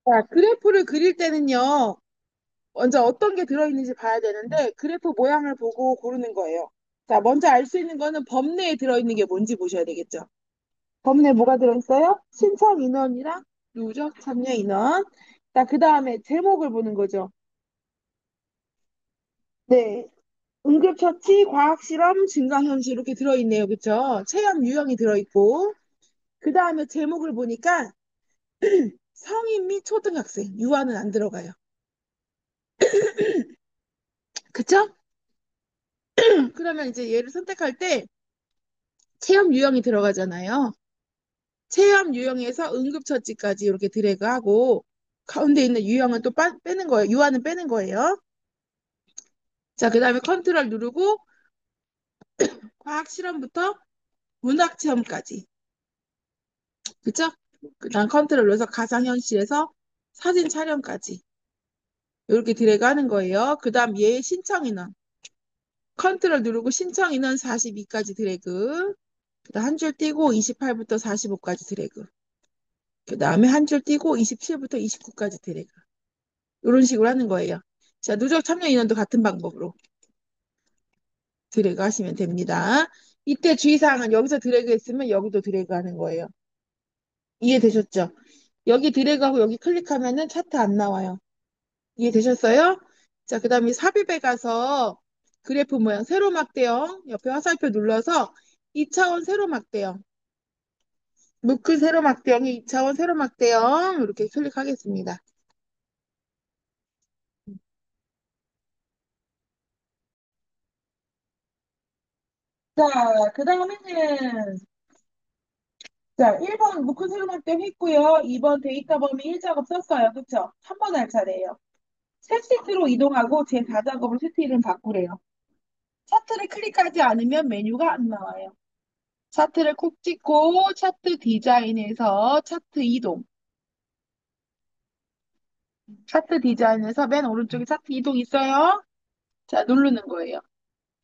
자, 그래프를 그릴 때는요, 먼저 어떤 게 들어있는지 봐야 되는데, 그래프 모양을 보고 고르는 거예요. 자, 먼저 알 수 있는 거는 범내에 들어있는 게 뭔지 보셔야 되겠죠. 범내에 뭐가 들어있어요? 신청 인원이랑 누적 참여 인원. 자, 그 다음에 제목을 보는 거죠. 네. 응급처치, 과학실험, 증강현실 이렇게 들어있네요. 그쵸? 체험 유형이 들어있고. 그 다음에 제목을 보니까 성인 및 초등학생, 유아는 안 들어가요. 그쵸? 그러면 이제 얘를 선택할 때 체험 유형이 들어가잖아요. 체험 유형에서 응급처치까지 이렇게 드래그하고 가운데 있는 유형은 또 빼는 거예요. 유아는 빼는 거예요. 자, 그 다음에 컨트롤 누르고 과학 실험부터 문학 체험까지. 그쵸? 그 다음 컨트롤 눌러서 가상현실에서 사진 촬영까지. 이렇게 드래그 하는 거예요. 그 다음 얘 신청 인원. 컨트롤 누르고 신청 인원 42까지 드래그. 그 다음 한 줄 띄고 28부터 45까지 드래그. 그 다음에 한 줄 띄고 27부터 29까지 드래그. 이런 식으로 하는 거예요. 자, 누적 참여 인원도 같은 방법으로 드래그 하시면 됩니다. 이때 주의사항은 여기서 드래그 했으면 여기도 드래그 하는 거예요. 이해되셨죠? 여기 드래그하고 여기 클릭하면은 차트 안 나와요. 이해되셨어요? 자, 그 다음에 삽입에 가서 그래프 모양 세로막대형 옆에 화살표 눌러서 2차원 세로막대형 묶은 세로막대형이 2차원 세로막대형 이렇게 클릭하겠습니다. 자, 그 다음에는 자, 1번 묶은 세로막대형 했고요. 2번 데이터 범위 1작업 썼어요. 그쵸? 3번 할 차례예요. 새 시트로 이동하고 제 4작업을 시트 이름 바꾸래요. 차트를 클릭하지 않으면 메뉴가 안 나와요. 차트를 콕 찍고 차트 디자인에서 차트 이동. 차트 디자인에서 맨 오른쪽에 차트 이동 있어요. 자, 누르는 거예요.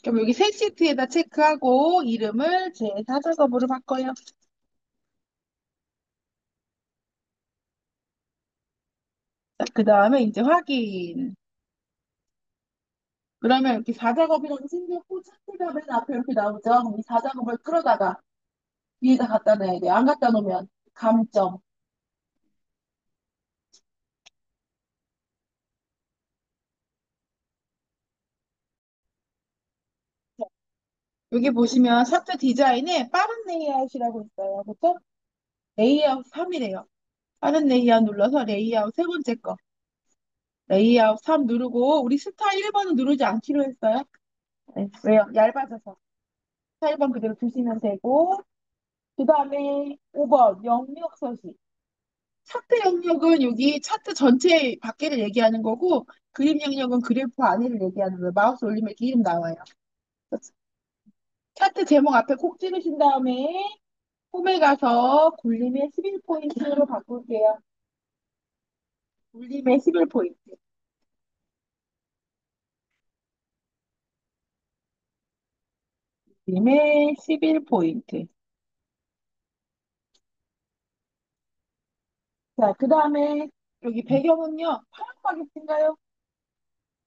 그럼 여기 새 시트에다 체크하고 이름을 제 4작업으로 바꿔요. 자, 그 다음에 이제 확인. 그러면 이렇게 4작업이라고 생겼고 차트가 맨 앞에 이렇게 나오죠. 그럼 이 4작업을 끌어다가 위에다 갖다 놔야 돼요. 안 갖다 놓으면 감점. 여기 보시면 차트 디자인에 빠른 레이아웃이라고 있어요. 그쵸? 레이아웃 3이래요. 빠른 레이아웃 눌러서 레이아웃 세 번째 거. 레이아웃 3 누르고 우리 스타일 1번은 누르지 않기로 했어요. 네, 왜요? 얇아져서. 스타일 1번 그대로 두시면 되고 그 다음에 5번 영역 서식. 차트 영역은 여기 차트 전체 밖에를 얘기하는 거고 그림 영역은 그래프 안에를 얘기하는 거예요. 마우스 올리면 이렇게 이름 나와요. 차트 제목 앞에 콕 찍으신 다음에 홈에 가서 굴림의 11포인트로 바꿀게요. 굴림의 11포인트. 굴림의 11포인트. 자, 그 다음에 여기 배경은요. 파란바게트인가요?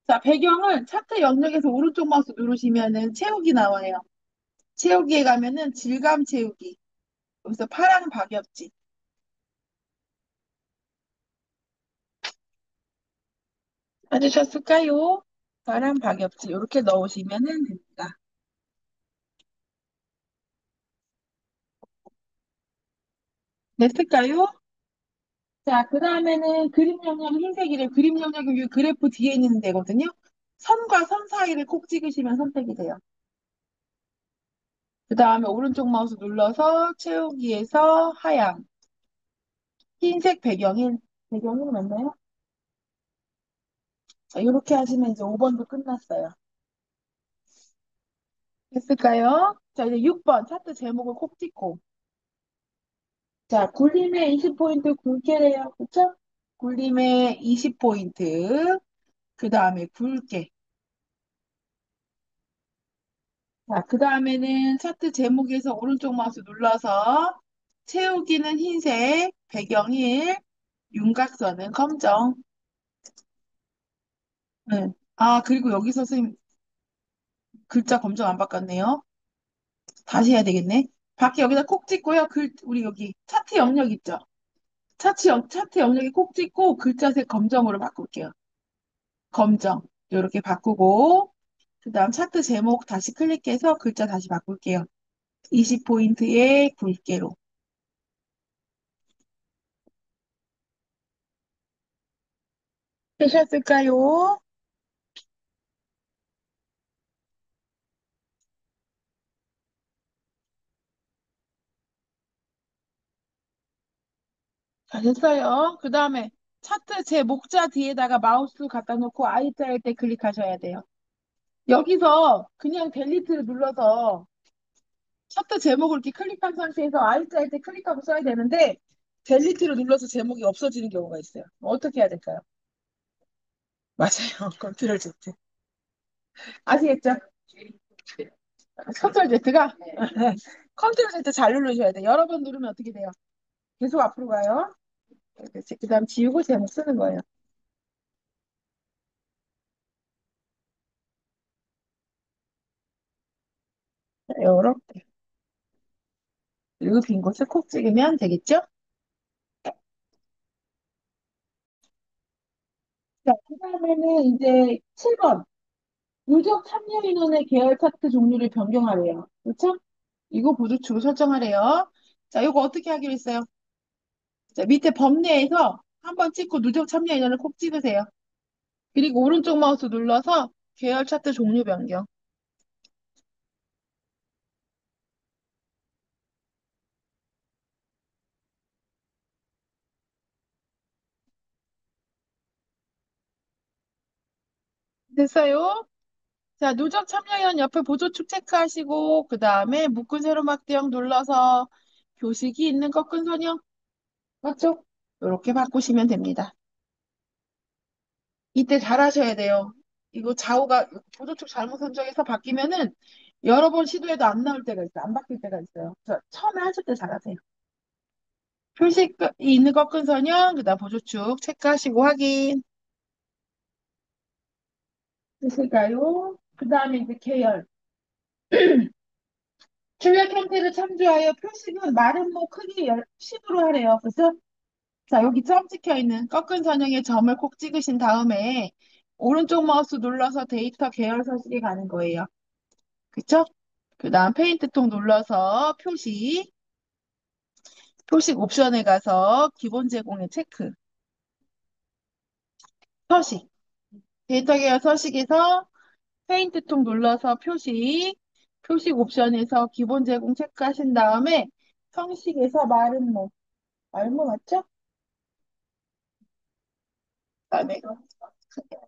자, 배경은 차트 영역에서 오른쪽 마우스 누르시면은 채우기 나와요. 채우기에 가면은 질감 채우기. 여기서 파랑 박엽지. 찾으셨을까요? 파랑 박엽지. 이렇게 넣으시면은 됩니다. 됐을까요? 자, 그 다음에는 그림 영역 흰색이래. 그림 영역이 이 그래프 뒤에 있는 데거든요. 선과 선 사이를 콕 찍으시면 선택이 돼요. 그 다음에 오른쪽 마우스 눌러서 채우기에서 하양. 흰색 배경이 맞나요? 자, 이렇게 하시면 이제 5번도 끝났어요. 됐을까요? 자, 이제 6번 차트 제목을 콕 찍고. 자, 굴림의 20포인트 굵게래요. 그쵸? 굴림의 20포인트. 그 다음에 굵게. 자, 그 다음에는 차트 제목에서 오른쪽 마우스 눌러서 채우기는 흰색, 배경 1, 윤곽선은 검정. 네. 아, 그리고 여기서 선생님 글자 검정 안 바꿨네요. 다시 해야 되겠네. 밖에 여기다 콕 찍고요. 우리 여기 차트 영역 있죠? 차트 영역에 콕 찍고 글자색 검정으로 바꿀게요. 검정. 이렇게 바꾸고, 그 다음 차트 제목 다시 클릭해서 글자 다시 바꿀게요. 20포인트의 굵게로. 되셨을까요? 다 됐어요. 그 다음에 차트 제 목자 뒤에다가 마우스 갖다 놓고 I자 할 때 클릭하셔야 돼요. 여기서 그냥 델리트를 눌러서 차트 제목을 이렇게 클릭한 상태에서 I자 할 때 클릭하고 써야 되는데 델리트를 눌러서 제목이 없어지는 경우가 있어요. 어떻게 해야 될까요? 맞아요. 컨트롤 Z. 아시겠죠? 컨트롤 Z가 컨트롤 Z 잘 누르셔야 돼요. 여러 번 누르면 어떻게 돼요? 계속 앞으로 가요. 그 다음 지우고 제목 쓰는 거예요. 이렇게. 그리고 빈 곳을 콕 찍으면 되겠죠? 자, 그 다음에는 이제 7번. 누적 참여 인원의 계열 차트 종류를 변경하래요. 그렇죠? 이거 보조축을 설정하래요. 자, 이거 어떻게 하기로 했어요? 자, 밑에 범례에서 한번 찍고 누적 참여 인원을 콕 찍으세요. 그리고 오른쪽 마우스 눌러서 계열 차트 종류 변경. 됐어요? 자, 누적 참여연 옆에 보조축 체크하시고, 그 다음에 묶은 세로 막대형 눌러서 교식이 있는 꺾은 선형, 맞죠? 이렇게 바꾸시면 됩니다. 이때 잘 하셔야 돼요. 이거 좌우가 보조축 잘못 선정해서 바뀌면은 여러 번 시도해도 안 나올 때가 있어요. 안 바뀔 때가 있어요. 그래서 처음에 하실 때 잘하세요. 표식이 있는 꺾은 선형, 그 다음 보조축 체크하시고 확인. 되실까요? 그 다음에 이제 계열. 출력 형태를 참조하여 표식은 마름모 크기 10으로 하래요. 그래서 자, 여기 점 찍혀 있는 꺾은 선형의 점을 콕 찍으신 다음에 오른쪽 마우스 눌러서 데이터 계열 서식에 가는 거예요. 그쵸? 그 다음 페인트 통 눌러서 표식 옵션에 가서 기본 제공에 체크. 서식. 데이터 계열 서식에서 페인트 통 눌러서 표식 옵션에서 기본 제공 체크하신 다음에 형식에서 마름모. 말모 맞죠? 그다음에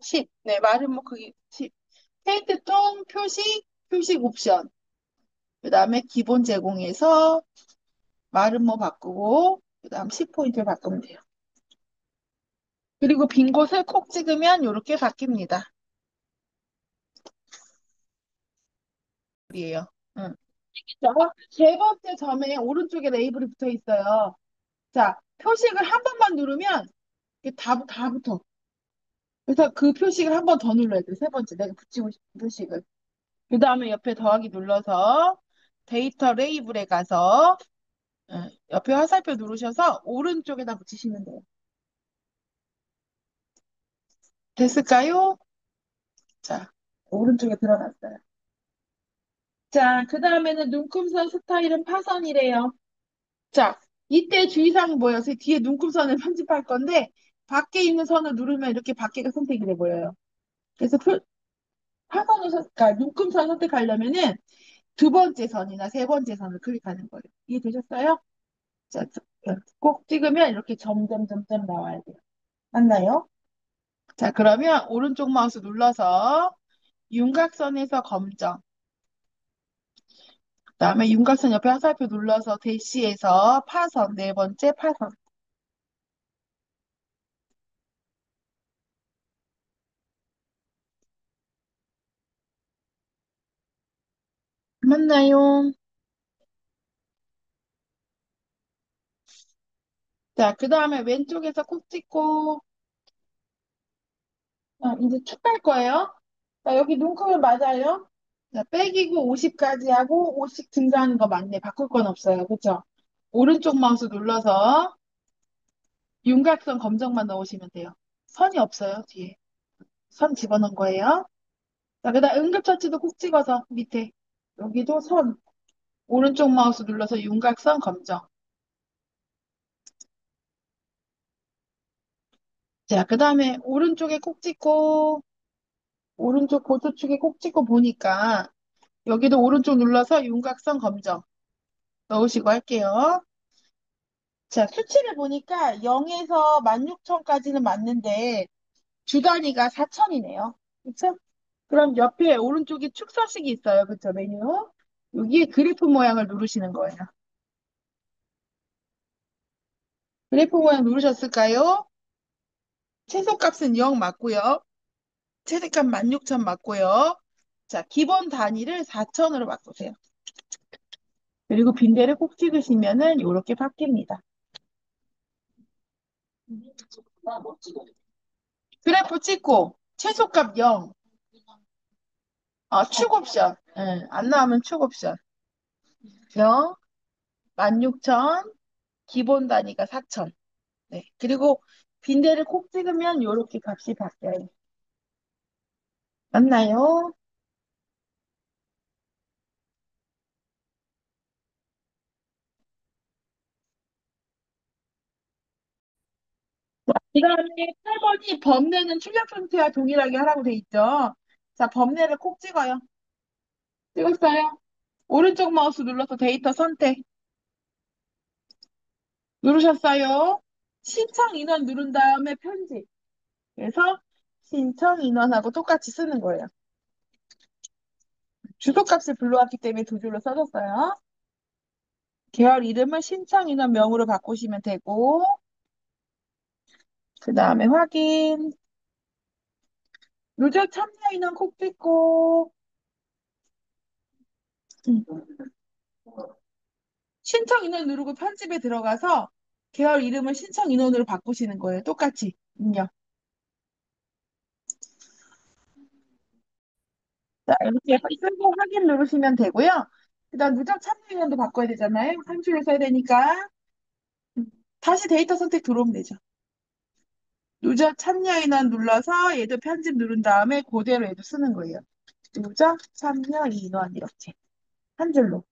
10. 네, 마름모 크기 10. 페인트 통 표식 옵션. 그다음에 기본 제공에서 마름모 바꾸고 그다음 10포인트를 바꾸면 돼요. 그리고 빈 곳을 콕 찍으면 이렇게 바뀝니다. 이에요. 응. 자, 세 번째 점에 오른쪽에 레이블이 붙어 있어요. 자, 표식을 한 번만 누르면 이게 다 붙어. 그래서 그 표식을 한 번 더 눌러야 돼. 세 번째, 내가 붙이고 싶은 표식을. 그 다음에 옆에 더하기 눌러서 데이터 레이블에 가서 옆에 화살표 누르셔서 오른쪽에다 붙이시면 돼요. 됐을까요? 자, 오른쪽에 들어갔어요. 자, 그 다음에는 눈금선 스타일은 파선이래요. 자, 이때 주의사항이 뭐예요? 뒤에 눈금선을 편집할 건데 밖에 있는 선을 누르면 이렇게 밖에가 선택이 돼 보여요. 그래서 그러니까 눈금선 선택하려면은 두 번째 선이나 세 번째 선을 클릭하는 거예요. 이해되셨어요? 자, 꼭 찍으면 이렇게 점점점점 나와야 돼요. 맞나요? 자, 그러면 오른쪽 마우스 눌러서 윤곽선에서 검정, 그다음에 윤곽선 옆에 화살표 눌러서 대시에서 파선, 네 번째 파선. 맞나요? 자, 그 다음에 왼쪽에서 콕 찍고, 이제 축 갈 거예요. 자, 여기 눈곱을 맞아요. 자, 빼기고 50까지 하고 50 증가하는 거 맞네. 바꿀 건 없어요. 그쵸? 오른쪽 마우스 눌러서 윤곽선 검정만 넣으시면 돼요. 선이 없어요, 뒤에. 선 집어넣은 거예요. 자, 그 다음 응급처치도 콕 찍어서 밑에. 여기도 선. 오른쪽 마우스 눌러서 윤곽선 검정. 자, 그 다음에 오른쪽에 콕 찍고, 오른쪽 보조축에 콕 찍고 보니까 여기도 오른쪽 눌러서 윤곽선 검정 넣으시고 할게요. 자, 수치를 보니까 0에서 16,000까지는 맞는데 주 단위가 4,000이네요. 그쵸? 그럼 옆에 오른쪽에 축서식이 있어요. 그쵸? 메뉴. 여기에 그래프 모양을 누르시는 거예요. 그래프 모양 누르셨을까요? 최소값은 0 맞고요. 최대값 16,000 맞고요. 자, 기본 단위를 4,000으로 바꾸세요. 그리고 빈대를 꼭 찍으시면은 이렇게 바뀝니다. 그래프 찍고 최소값 0. 축 옵션. 예, 안 나오면 축 옵션. 0, 16,000, 기본 단위가 4,000. 네. 그리고 빈대를 콕 찍으면 이렇게 값이 바뀌어요. 맞나요? 그 다음에 8번이 범례는 출력 상태와 동일하게 하라고 돼 있죠. 자, 범례를 콕 찍어요. 찍었어요? 오른쪽 마우스 눌러서 데이터 선택. 누르셨어요? 신청 인원 누른 다음에 편집. 그래서 신청 인원하고 똑같이 쓰는 거예요. 주소값을 불러왔기 때문에 두 줄로 써줬어요. 계열 이름을 신청 인원명으로 바꾸시면 되고, 그 다음에 확인. 누적 참여 인원 콕 찍고, 음, 신청 인원 누르고 편집에 들어가서 계열 이름을 신청 인원으로 바꾸시는 거예요. 똑같이. 입력. 자, 이렇게 쓰고 확인 누르시면 되고요. 그 다음 누적 참여 인원도 바꿔야 되잖아요. 3줄을 써야 되니까. 음, 다시 데이터 선택 들어오면 되죠. 누적 참여 인원 눌러서 얘도 편집 누른 다음에 그대로 얘도 쓰는 거예요. 누적 참여 인원 이렇게 한 줄로.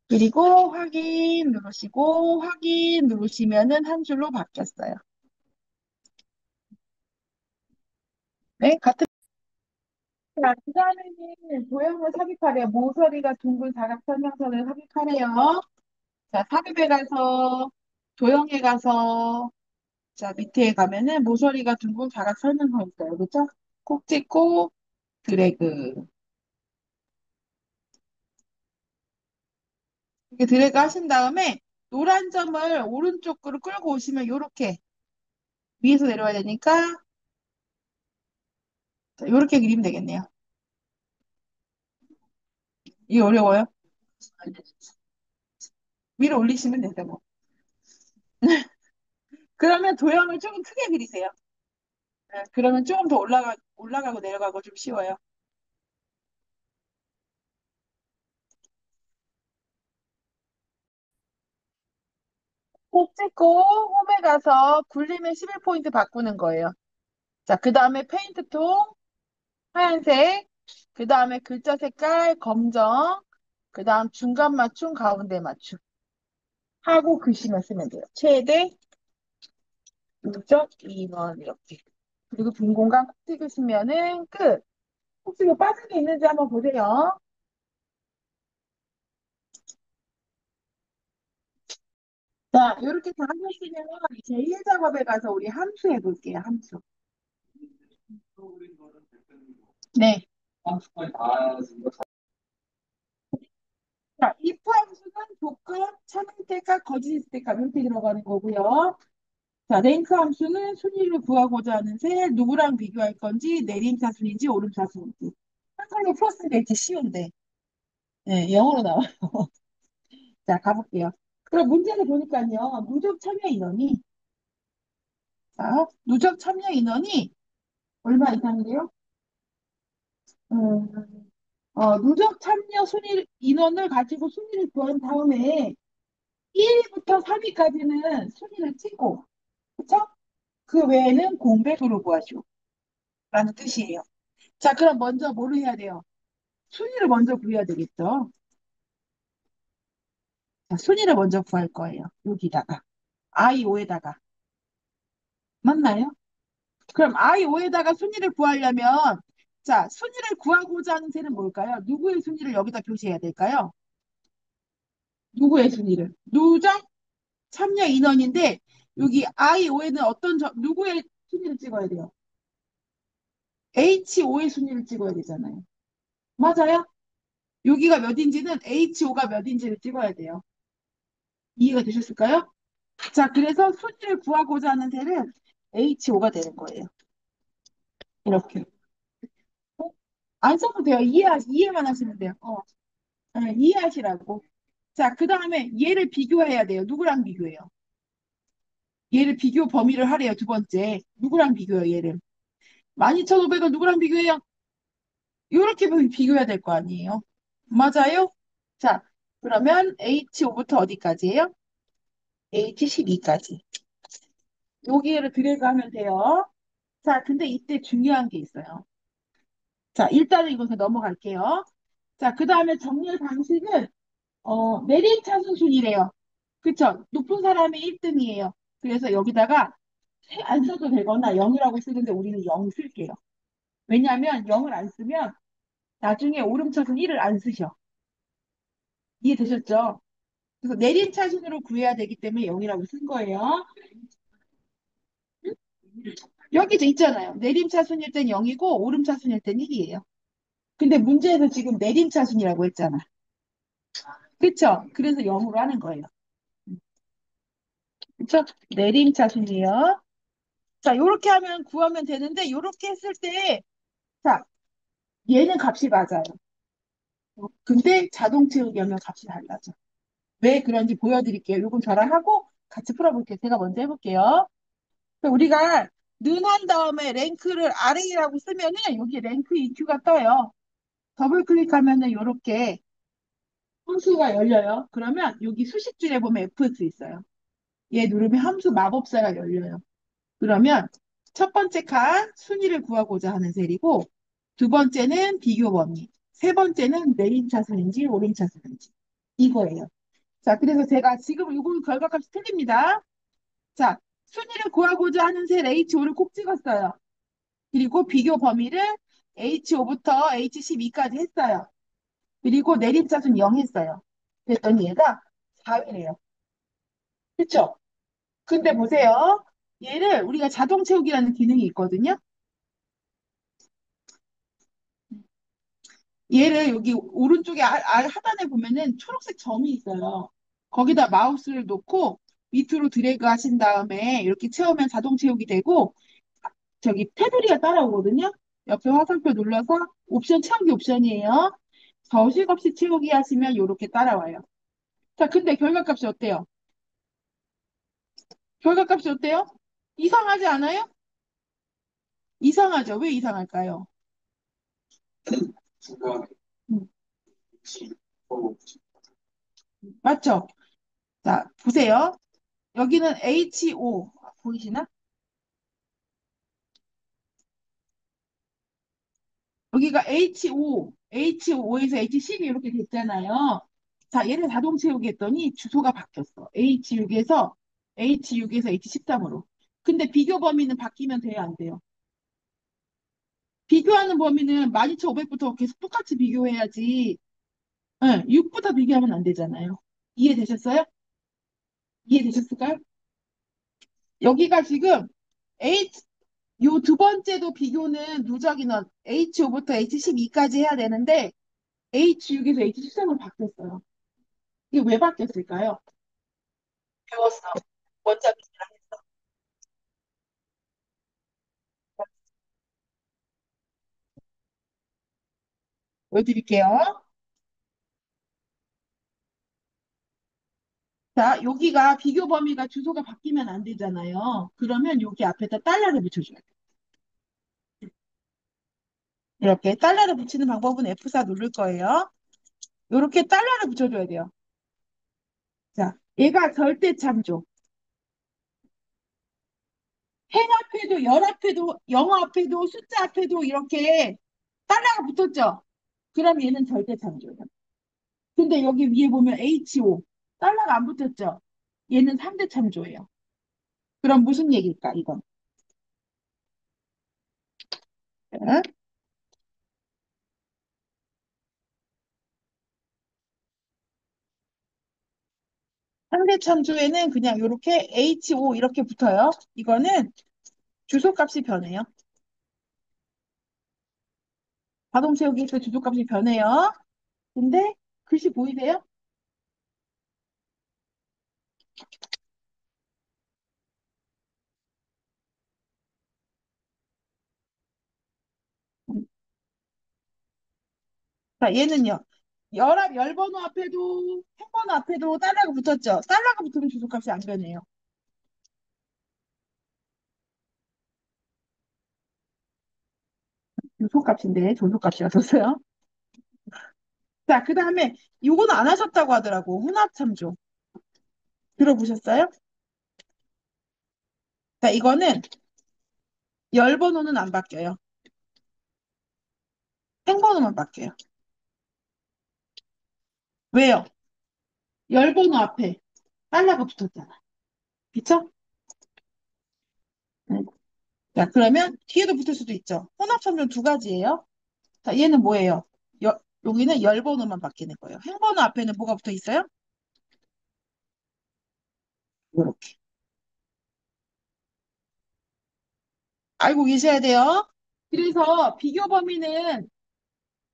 그리고 확인 누르시고 확인 누르시면은 한 줄로 바뀌었어요. 네, 같은. 자, 그 다음에는 도형을 삽입하래요. 모서리가 둥근 사각설명선을 삽입하래요. 자, 삽입에 가서 도형에 가서 자, 밑에 가면은 모서리가 둥근 사각설명선 있어요. 그죠? 콕 찍고 드래그. 이렇게 드래그 하신 다음에 노란 점을 오른쪽으로 끌고 오시면 이렇게 위에서 내려와야 되니까 이렇게 그리면 되겠네요. 이게 어려워요? 위로 올리시면 되죠, 뭐. 그러면 도형을 조금 크게 그리세요. 네, 그러면 조금 더 올라가고 내려가고 좀 쉬워요. 꼭 찍고 홈에 가서 굴리면 11포인트 바꾸는 거예요. 자, 그 다음에 페인트 통 하얀색, 그 다음에 글자 색깔 검정, 그 다음 중간 맞춤, 가운데 맞춤 하고 글씨만 쓰면 돼요. 최대 누적 인원 이렇게. 그리고 빈 공간 콕 찍으시면은 끝. 혹시 뭐 빠진 게 있는지 한번 보세요. 자, 이렇게 다 하시면 제1 작업에 가서 우리 함수 해볼게요. 함수. 네. 자, if 함수는 조건, 참을 때값, 거짓일 때값 이렇게 들어가는 거고요. 자, 랭크 함수는 순위를 구하고자 하는 새 누구랑 비교할 건지 내림차순인지 오름차순인지. 한글로 풀었으니까 이렇게 쉬운데. 네, 영어로 나와요. 자, 가볼게요. 그럼 문제를 보니까요. 누적 참여 인원이, 자, 누적 참여 인원이 얼마 이상이래요? 음, 누적 참여 순위 인원을 가지고 순위를 구한 다음에 1위부터 3위까지는 순위를 찍고, 그쵸? 그 외에는 공백으로 구하시오. 라는 뜻이에요. 자, 그럼 먼저 뭐를 해야 돼요? 순위를 먼저 구해야 되겠죠? 자, 순위를 먼저 구할 거예요. 여기다가. I5에다가. 맞나요? 그럼 I5에다가 순위를 구하려면, 자, 순위를 구하고자 하는 셈은 뭘까요? 누구의 순위를 여기다 표시해야 될까요? 누구의 순위를? 누적 참여 인원인데, 여기 I5에는 누구의 순위를 찍어야 돼요? H5의 순위를 찍어야 되잖아요. 맞아요? 여기가 몇인지는 H5가 몇인지를 찍어야 돼요. 이해가 되셨을까요? 자, 그래서 순위를 구하고자 하는 셈은 H5가 되는 거예요. 이렇게. 안 써도 돼요. 이해만 하시면 돼요. 네, 이해하시라고. 자, 그 다음에 얘를 비교해야 돼요. 누구랑 비교해요? 얘를 비교 범위를 하래요. 두 번째. 누구랑 비교해요, 얘를? 12,500을 누구랑 비교해요? 이렇게 비교해야 될 거 아니에요? 맞아요? 자, 그러면 H5부터 어디까지예요? H12까지. 여기를 드래그 하면 돼요. 자, 근데 이때 중요한 게 있어요. 자, 일단은 이것을 넘어갈게요. 자, 그 다음에 정렬 방식은 내림차순 순이래요. 그쵸? 높은 사람이 1등이에요. 그래서 여기다가 안 써도 되거나 0이라고 쓰는데 우리는 0 쓸게요. 왜냐하면 0을 안 쓰면 나중에 오름차순 1을 안 쓰셔. 이해되셨죠? 그래서 내림차순으로 구해야 되기 때문에 0이라고 쓴 거예요. 여기 있잖아요. 내림차순일 땐 0이고 오름차순일 땐 1이에요. 근데 문제에서 지금 내림차순이라고 했잖아. 그쵸? 그래서 0으로 하는 거예요. 그쵸? 내림차순이요. 자, 요렇게 하면 구하면 되는데, 요렇게 했을 때, 자, 얘는 값이 맞아요. 근데 자동 채우기 하면 값이 달라져. 왜 그런지 보여드릴게요. 요건 저랑 하고 같이 풀어볼게요. 제가 먼저 해볼게요. 그래서 우리가 는한 다음에 랭크를 RA라고 쓰면은 여기 랭크 EQ가 떠요. 더블 클릭하면은 요렇게 함수가 열려요. 그러면 여기 수식줄에 보면 FS 있어요. 얘 누르면 함수 마법사가 열려요. 그러면 첫 번째 칸 순위를 구하고자 하는 셀이고 두 번째는 비교 범위, 세 번째는 내림차순인지 오름차순인지 이거예요. 자, 그래서 제가 지금 이거 결과값이 틀립니다. 자, 순위를 구하고자 하는 셀 H5를 꼭 찍었어요. 그리고 비교 범위를 H5부터 H12까지 했어요. 그리고 내림차순 0 했어요. 그랬더니 얘가 4위래요. 그쵸? 근데 보세요. 얘를 우리가 자동 채우기라는 기능이 있거든요. 얘를 여기 오른쪽에 하단에 보면은 초록색 점이 있어요. 거기다 마우스를 놓고 밑으로 드래그 하신 다음에 이렇게 채우면 자동 채우기 되고 저기 테두리가 따라오거든요. 옆에 화살표 눌러서 옵션 채우기 옵션이에요. 서식 없이 채우기 하시면 이렇게 따라와요. 자, 근데 결과값이 어때요? 결과값이 어때요? 이상하지 않아요? 이상하죠? 왜 이상할까요? 음, 맞죠? 자, 보세요. 여기는 HO 보이시나? 여기가 H5에서 H10이 이렇게 됐잖아요. 자, 얘를 자동 채우기 했더니 주소가 바뀌었어. H6에서 H13으로. 근데 비교 범위는 바뀌면 돼요, 안 돼요? 비교하는 범위는 12,500부터 계속 똑같이 비교해야지. 네, 6부터 비교하면 안 되잖아요. 이해되셨어요? 이해되셨을까요? 여기가 지금 H, 요 두 번째도 비교는 누적 인원 H5부터 H12까지 해야 되는데 H6에서 H13으로 바뀌었어요. 이게 왜 바뀌었을까요? 배웠어. 원장님이랑 했어. 보여드릴게요. 자, 여기가 비교 범위가 주소가 바뀌면 안 되잖아요. 그러면 여기 앞에다 달러를 붙여줘야 돼. 이렇게 달러를 붙이는 방법은 F4 누를 거예요. 이렇게 달러를 붙여줘야 돼요. 자, 얘가 절대 참조. 행 앞에도 열 앞에도 영어 앞에도 숫자 앞에도 이렇게 달러가 붙었죠. 그럼 얘는 절대 참조예요. 근데 여기 위에 보면 HO 달러가 안 붙었죠. 얘는 상대 참조예요. 그럼 무슨 얘기일까 이건? 응? 상대 참조에는 그냥 이렇게 HO 이렇게 붙어요. 이거는 주소값이 변해요. 자동 채우기 때 주소값이 변해요. 근데 글씨 보이세요? 자, 얘는요. 열번호 앞에도 행번호 앞에도 달러가 붙었죠. 달러가 붙으면 주소값이 안 변해요. 주소값인데 조소값이었어요. 자, 그 다음에 이거는 안 하셨다고 하더라고. 혼합참조. 들어보셨어요? 자, 이거는 열번호는 안 바뀌어요. 행번호만 바뀌어요. 왜요? 열번호 앞에 달러가 붙었잖아. 그쵸? 네. 자, 그러면 뒤에도 붙을 수도 있죠. 혼합참조는 두 가지예요. 자, 얘는 뭐예요? 여기는 열번호만 바뀌는 거예요. 행번호 앞에는 뭐가 붙어 있어요? 이렇게. 알고 계셔야 돼요. 그래서 비교 범위는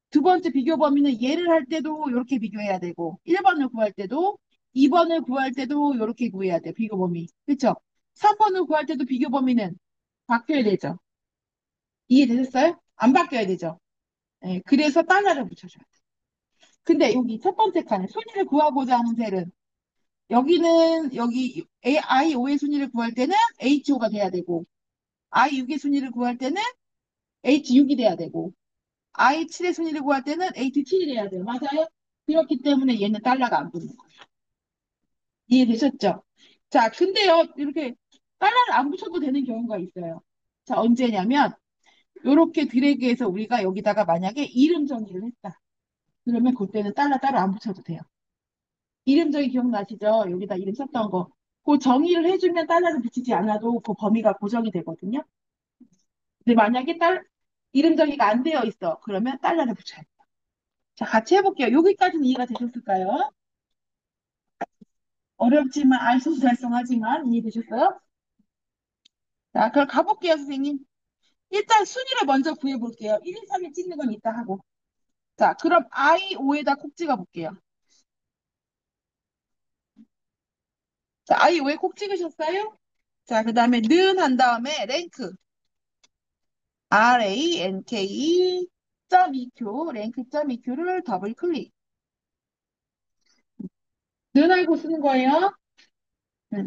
두 번째 비교 범위는 얘를 할 때도 이렇게 비교해야 되고 1번을 구할 때도 2번을 구할 때도 이렇게 구해야 돼. 비교 범위. 그렇죠? 3번을 구할 때도 비교 범위는 바뀌어야 되죠. 이해되셨어요? 안 바뀌어야 되죠. 네, 그래서 달러를 붙여줘야 돼. 근데 여기 첫 번째 칸에 순위를 구하고자 하는 셀은 여기 I5의 순위를 구할 때는 H5가 돼야 되고 I6의 순위를 구할 때는 H6이 돼야 되고 I7의 순위를 구할 때는 H7이 돼야 돼요. 맞아요? 그렇기 때문에 얘는 달러가 안 붙는 거예요. 이해되셨죠? 자, 근데요, 이렇게 달러를 안 붙여도 되는 경우가 있어요. 자, 언제냐면, 이렇게 드래그해서 우리가 여기다가 만약에 이름 정의를 했다. 그러면 그때는 달러 따로 안 붙여도 돼요. 이름 정의 기억나시죠? 여기다 이름 썼던 거. 그 정의를 해주면 달러를 붙이지 않아도 그 범위가 고정이 되거든요. 근데 만약에 이름 정의가 안 되어 있어. 그러면 달러를 붙여야 돼요. 자, 같이 해볼게요. 여기까지는 이해가 되셨을까요? 어렵지만 알쏭달쏭하지만 이해되셨어요? 자, 그럼 가볼게요, 선생님. 일단 순위를 먼저 구해볼게요. 1, 2, 3위 찍는 건 이따 하고. 자, 그럼 I5에다 콕 찍어볼게요. 자, I5에 콕 찍으셨어요? 자, 그 다음에 는 한 다음에 랭크. rank.eq, 랭크.eq를 더블 클릭. 는 알고 쓰는 거예요? 네.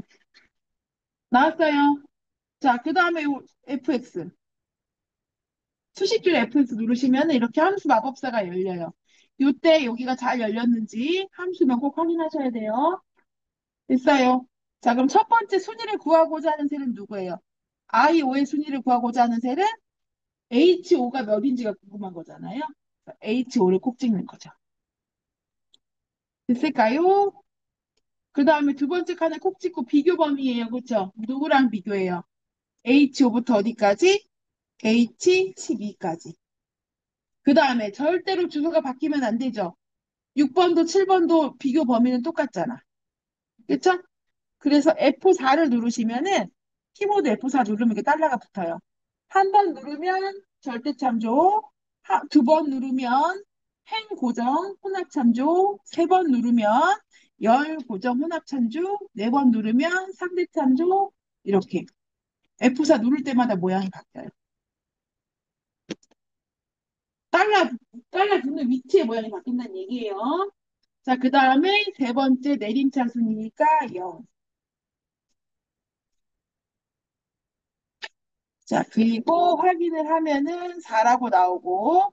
나왔어요. 자, 그 다음에 fx. 수식줄 fx 누르시면 이렇게 함수 마법사가 열려요. 이때 여기가 잘 열렸는지 함수명 꼭 확인하셔야 돼요. 됐어요. 자, 그럼 첫 번째 순위를 구하고자 하는 셀은 누구예요? I5의 순위를 구하고자 하는 셀은 H5가 몇인지가 궁금한 거잖아요. H5를 꼭 찍는 거죠. 됐을까요? 그 다음에 두 번째 칸에 콕 찍고 비교 범위예요. 그렇죠? 누구랑 비교해요? H5부터 어디까지? H12까지. 그 다음에 절대로 주소가 바뀌면 안 되죠. 6번도 7번도 비교 범위는 똑같잖아. 그렇죠? 그래서 F4를 누르시면은 키보드 F4 누르면 이렇게 달러가 붙어요. 한 번 누르면 절대 참조, 두 번 누르면 행 고정 혼합 참조, 세 번 누르면 열 고정 혼합 참조, 네 번 누르면 상대 참조 이렇게 F4 누를 때마다 모양이 바뀌어요. 달러 달러 붙는 위치의 모양이 바뀐다는 얘기예요. 자, 그 다음에 세 번째 내림차순이니까 0. 자, 그리고 확인을 하면은 4라고 나오고,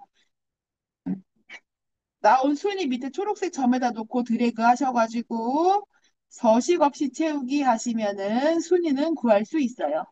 나온 순위 밑에 초록색 점에다 놓고 드래그 하셔가지고, 서식 없이 채우기 하시면은 순위는 구할 수 있어요.